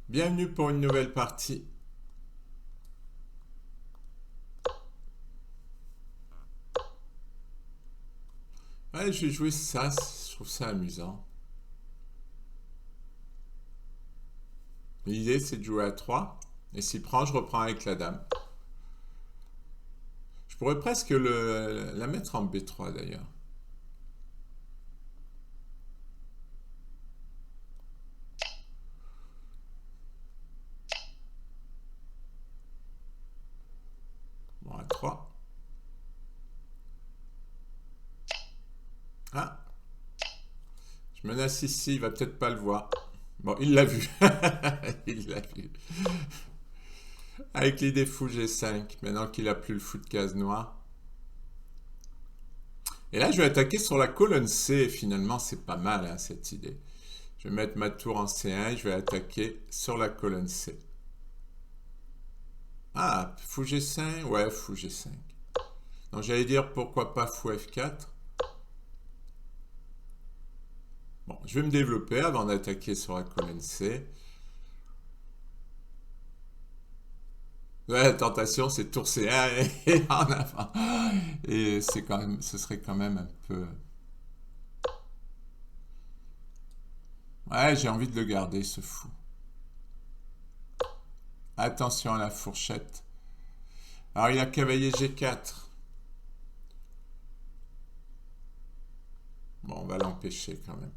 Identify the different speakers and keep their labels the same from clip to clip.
Speaker 1: Bienvenue pour une nouvelle partie. Ouais, je vais jouer ça, je trouve ça amusant. L'idée, c'est de jouer à 3. Et s'il prend, je reprends avec la dame. Je pourrais presque la mettre en B3 d'ailleurs. Bon, à 3. Ah, je menace ici, il va peut-être pas le voir. Bon, il l'a vu. Il l'a vu. Avec l'idée fou G5, maintenant qu'il a plus le fou de case noire. Et là, je vais attaquer sur la colonne C. Finalement, c'est pas mal, hein, cette idée. Je vais mettre ma tour en C1 et je vais attaquer sur la colonne C. Ah, fou G5? Ouais, fou G5. Donc j'allais dire pourquoi pas fou F4. Bon, je vais me développer avant d'attaquer sur la colonne C. Ouais, la tentation, c'est tour C1 et en avant. Et c'est quand même, ce serait quand même un peu... Ouais, j'ai envie de le garder, ce fou. Attention à la fourchette. Alors, il a cavalier G4. Bon, on va l'empêcher quand même.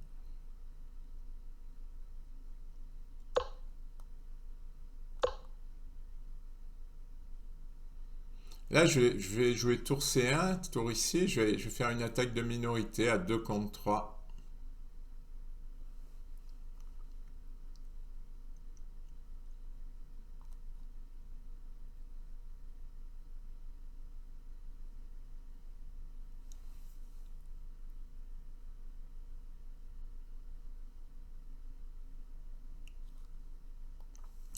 Speaker 1: Là, je vais jouer tour C1, tour ici. Je vais faire une attaque de minorité à 2 contre 3.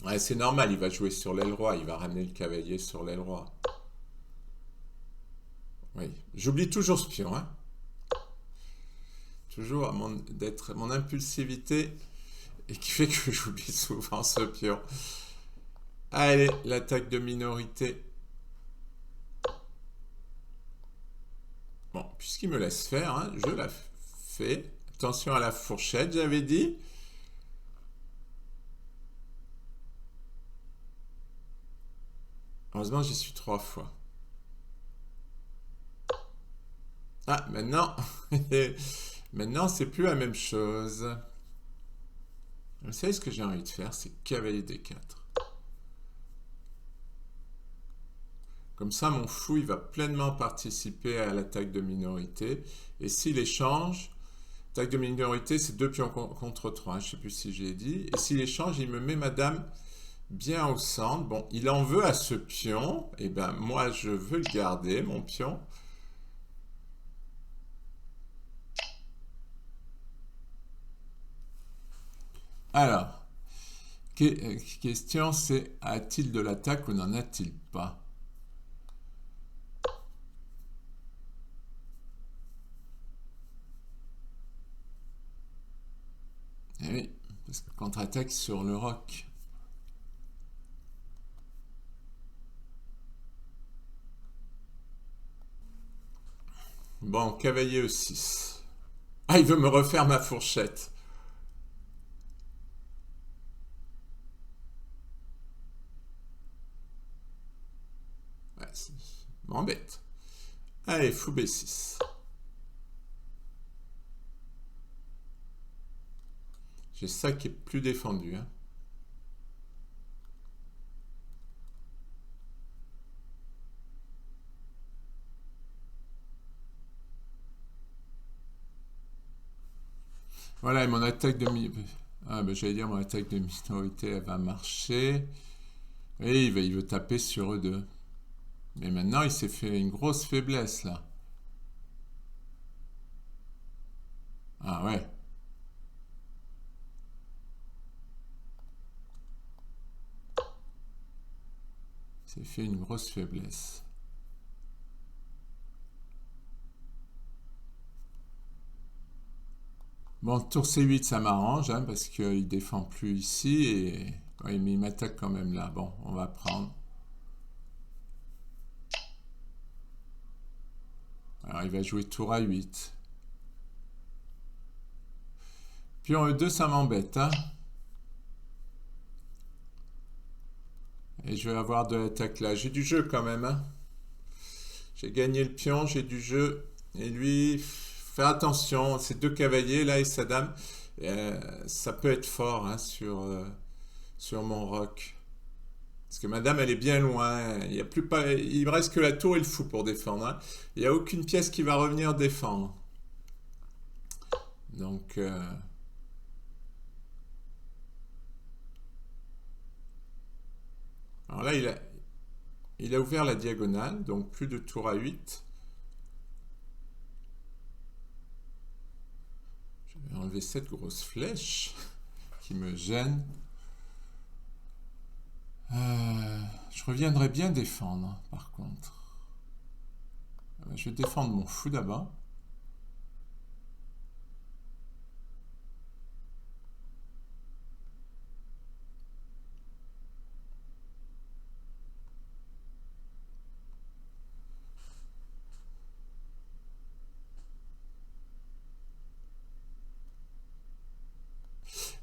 Speaker 1: Ouais, c'est normal, il va jouer sur l'aile roi. Il va ramener le cavalier sur l'aile roi. Oui, j'oublie toujours ce pion, hein. Toujours d'être mon impulsivité et qui fait que j'oublie souvent ce pion. Allez, l'attaque de minorité. Bon, puisqu'il me laisse faire, hein, je la fais. Attention à la fourchette, j'avais dit. Heureusement, j'y suis 3 fois. Ah, maintenant, maintenant, c'est plus la même chose. Vous savez ce que j'ai envie de faire, c'est cavalier D4. Comme ça, mon fou, il va pleinement participer à l'attaque de minorité. Et s'il échange, attaque de minorité, c'est 2 pions contre 3. Je ne sais plus si j'ai dit. Et s'il échange, il me met ma dame bien au centre. Bon, il en veut à ce pion. Et ben moi, je veux le garder, mon pion. Alors, question, c'est a-t-il de l'attaque ou n'en a-t-il pas? Eh oui, parce que contre-attaque sur le roc. Bon, cavalier E6. Ah, il veut me refaire ma fourchette. Ouais, m'embête. Allez, fou B6. J'ai ça qui est plus défendu, hein. Voilà, et mon attaque de ah, ben, j'allais dire mon attaque de minorité, elle va marcher. Et il veut taper sur eux deux. Mais maintenant, il s'est fait une grosse faiblesse, là. Ah ouais. Il s'est fait une grosse faiblesse. Bon, tour C8, ça m'arrange, hein, parce qu'il défend plus ici. Et Oui, mais il m'attaque quand même là. Bon, on va prendre. Alors, il va jouer tour à 8. Pion E2, ça m'embête, hein. Et je vais avoir de l'attaque là. J'ai du jeu quand même, hein. J'ai gagné le pion, j'ai du jeu. Et lui, fais attention, ces deux cavaliers là et sa dame, ça peut être fort, hein, sur mon roc. Parce que ma dame, elle est bien loin. Il y a plus pas, il me reste que la tour et le fou pour défendre, hein. Il n'y a aucune pièce qui va revenir défendre. Donc, alors là, il a ouvert la diagonale, donc plus de tour à 8. Je vais enlever cette grosse flèche qui me gêne. Je reviendrai bien défendre, par contre. Je vais défendre mon fou d'abord.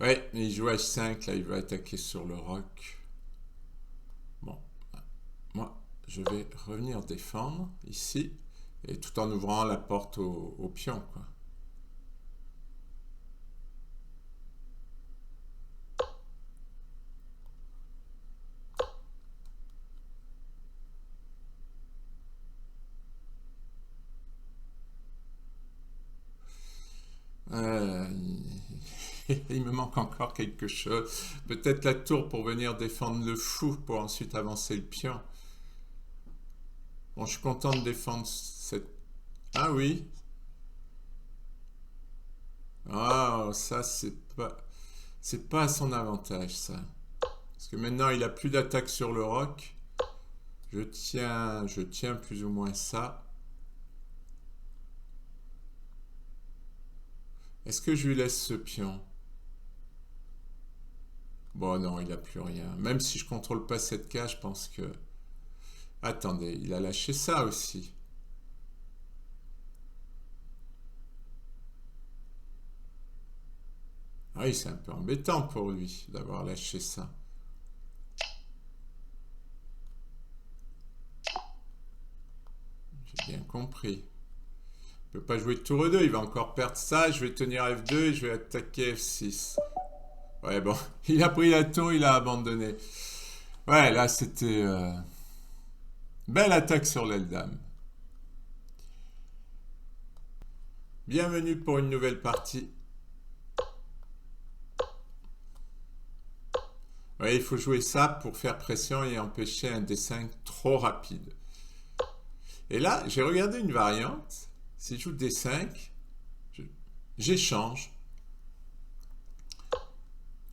Speaker 1: Ouais, il joue H5, là, il va attaquer sur le roc. Bon, moi, je vais revenir défendre ici, et tout en ouvrant la porte au pion, quoi. Euh, il me manque encore quelque chose. Peut-être la tour pour venir défendre le fou, pour ensuite avancer le pion. Bon, je suis content de défendre cette... Ah oui. Ah, ça, c'est pas à son avantage, ça. Parce que maintenant, il a plus d'attaque sur le roc. Je tiens plus ou moins ça. Est-ce que je lui laisse ce pion? Bon, non, il n'a plus rien. Même si je contrôle pas cette case, je pense que... Attendez, il a lâché ça aussi. Ah oui, c'est un peu embêtant pour lui d'avoir lâché ça. J'ai bien compris. Il ne peut pas jouer tour E2, il va encore perdre ça. Je vais tenir F2 et je vais attaquer F6. Ouais, bon, il a pris la tour, il a abandonné. Ouais, là, c'était... Belle attaque sur l'aile dame. Bienvenue pour une nouvelle partie. Ouais, il faut jouer ça pour faire pression et empêcher un D5 trop rapide. Et là, j'ai regardé une variante. Si je joue D5, j'échange.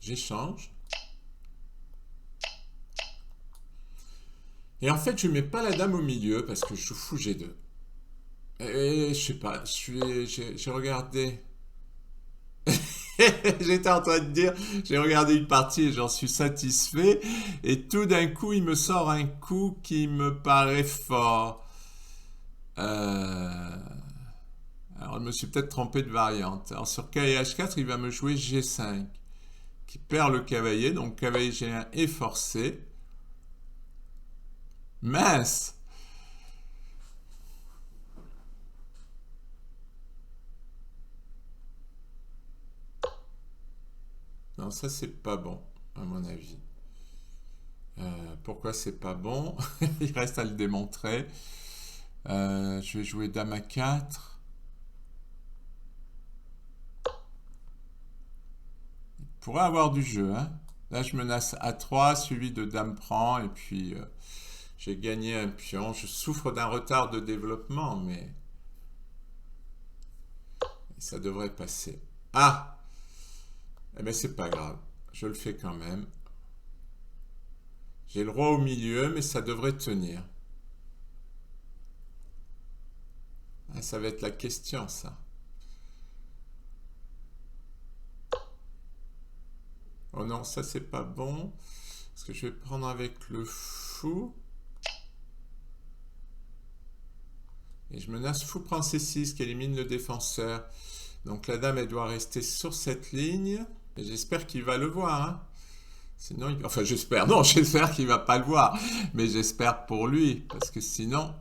Speaker 1: J'échange. Et en fait, je ne mets pas la dame au milieu parce que je joue fou G2. Et je sais pas, j'ai regardé. J'étais en train de dire, j'ai regardé une partie et j'en suis satisfait. Et tout d'un coup, il me sort un coup qui me paraît fort. Alors, je me suis peut-être trompé de variante. Alors, sur K et H4, il va me jouer G5, qui perd le cavalier. Donc, cavalier G1 est forcé. Mince! Non, ça, c'est pas bon, à mon avis. Pourquoi c'est pas bon? Il reste à le démontrer. Je vais jouer dame à 4. Il pourrait avoir du jeu, hein. Là, je menace A3, suivi de dame prend, et puis j'ai gagné un pion. Je souffre d'un retard de développement, mais ça devrait passer. Ah! Eh bien, c'est pas grave. Je le fais quand même. J'ai le roi au milieu, mais ça devrait tenir. Ah, ça va être la question, ça. Oh non, ça c'est pas bon. Parce que je vais prendre avec le fou. Et je menace fou prend C6 qui élimine le défenseur. Donc la dame, elle doit rester sur cette ligne. Et j'espère qu'il va le voir. Hein. Sinon, enfin j'espère, non, j'espère qu'il va pas le voir. Mais j'espère pour lui. Parce que sinon,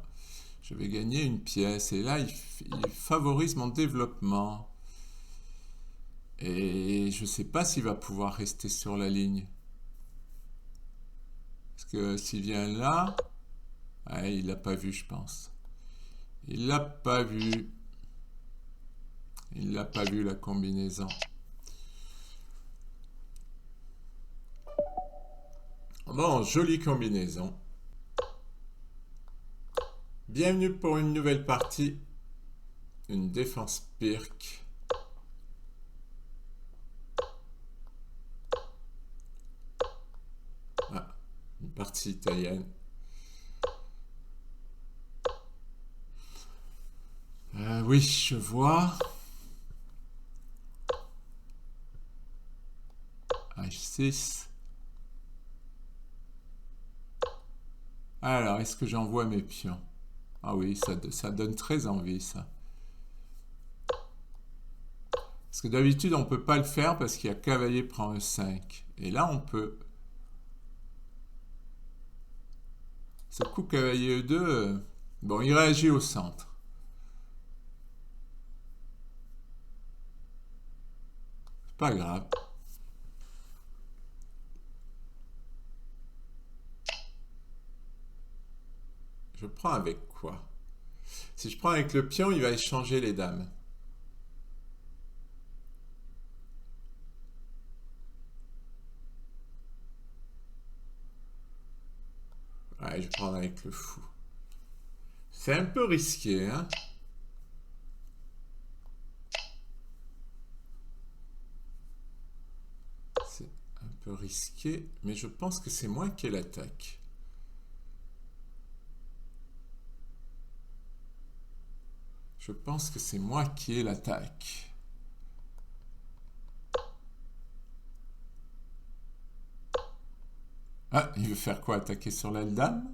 Speaker 1: je vais gagner une pièce. Et là, il favorise mon développement. Et je ne sais pas s'il va pouvoir rester sur la ligne. Parce que s'il vient là, ouais, il l'a pas vu, je pense. Il l'a pas vu. Il l'a pas vu, la combinaison. Bon, jolie combinaison. Bienvenue pour une nouvelle partie. Une défense Pirc. Ah, une partie italienne. Oui, je vois. H6. Alors, est-ce que j'envoie mes pions? Ah oui, ça donne très envie, ça. Parce que d'habitude, on ne peut pas le faire parce qu'il y a cavalier prend E5. Et là, on peut. Ce coup cavalier E2, bon, il réagit au centre. C'est pas grave. Je prends avec quoi? Si je prends avec le pion, il va échanger les dames. Ouais, je prends avec le fou. C'est un peu risqué, hein? C'est un peu risqué, mais je pense que c'est moi qui ai l'attaque. Je pense que c'est moi qui ai l'attaque. Ah, il veut faire quoi? Attaquer sur l'aile dame?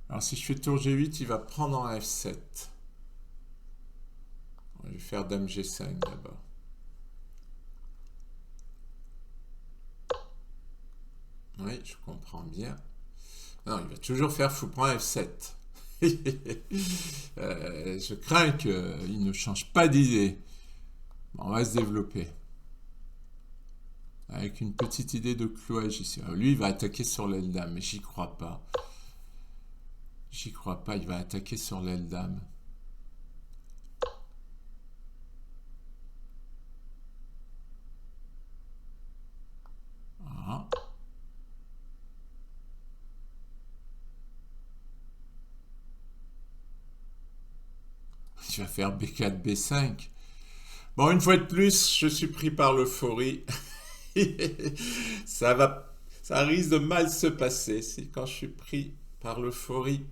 Speaker 1: Alors si je fais tour G8, il va prendre en F7. On va faire dame G5 d'abord. Oui, je comprends bien. Non, il va toujours faire fou prend F7. Je crains qu'il ne change pas d'idée. On va se développer. Avec une petite idée de clouage ici. Alors, lui, il va attaquer sur l'aile dame, mais j'y crois pas. J'y crois pas, il va attaquer sur l'aile dame. Ah. Il va faire B4, B5. Bon, une fois de plus, je suis pris par l'euphorie. Ça risque de mal se passer si quand je suis pris par l'euphorie.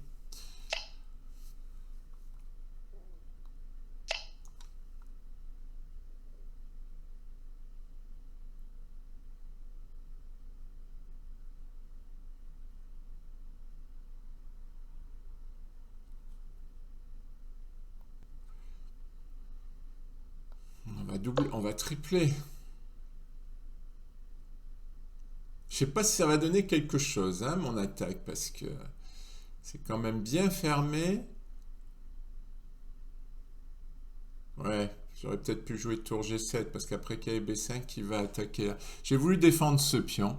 Speaker 1: On va doubler, on va tripler. Je sais pas si ça va donner quelque chose, hein, mon attaque, parce que c'est quand même bien fermé. Ouais, j'aurais peut-être pu jouer tour G7, parce qu'après qu'il y ait B5 qui va attaquer là. J'ai voulu défendre ce pion.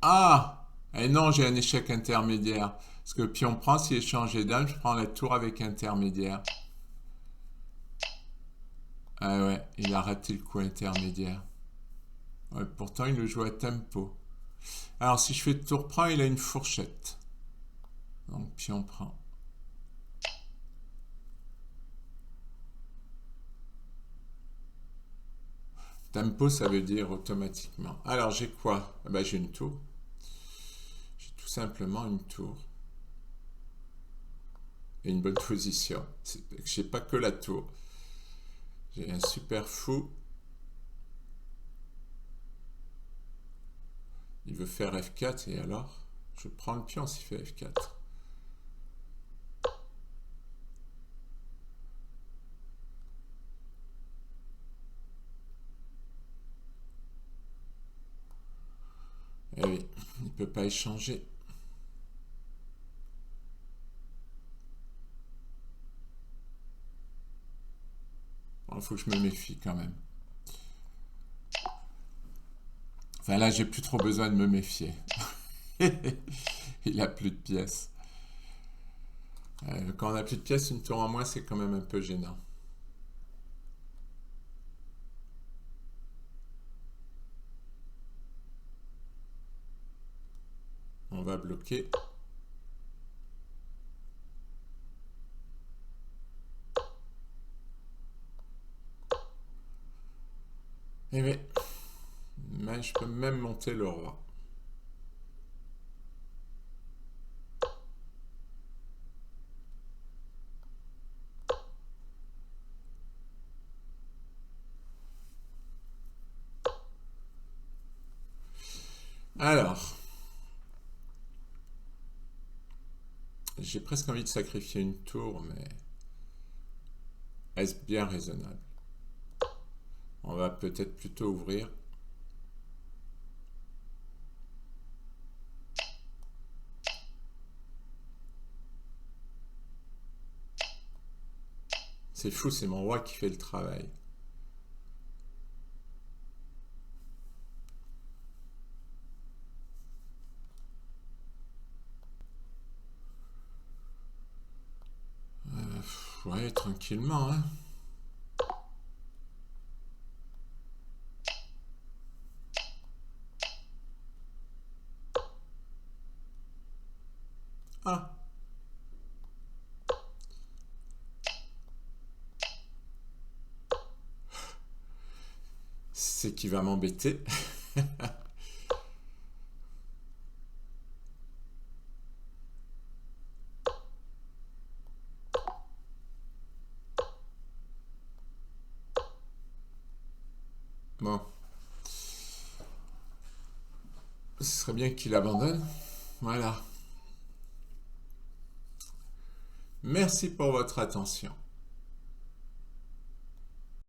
Speaker 1: Ah! Et non, j'ai un échec intermédiaire. Parce que le pion prend, s'il échange les dames, je prends la tour avec intermédiaire. Ah ouais, il a raté le coup intermédiaire. Ouais, pourtant, il le joue à tempo. Alors, si je fais tour prend, il a une fourchette. Donc, pion prend. Tempo, ça veut dire automatiquement. Alors, j'ai quoi? Ah bah, j'ai une tour. J'ai tout simplement une tour. et une bonne position. J'ai pas que la tour. J'ai un super fou. Il veut faire F4 et alors je prends le pion s'il fait F4. Eh oui, il ne peut pas échanger. Il faut que je me méfie quand même. Enfin là, j'ai plus trop besoin de me méfier. Il a plus de pièces. Quand on a plus de pièces, une tour en moins, c'est quand même un peu gênant. On va bloquer. Et mais je peux même monter le roi. Alors, j'ai presque envie de sacrifier une tour, mais est-ce bien raisonnable? On va peut-être plutôt ouvrir. C'est fou, c'est mon roi qui fait le travail. Ouais, tranquillement, hein. Ah. C'est qui va m'embêter. Bon. Ce serait bien qu'il abandonne. Voilà. Merci pour votre attention.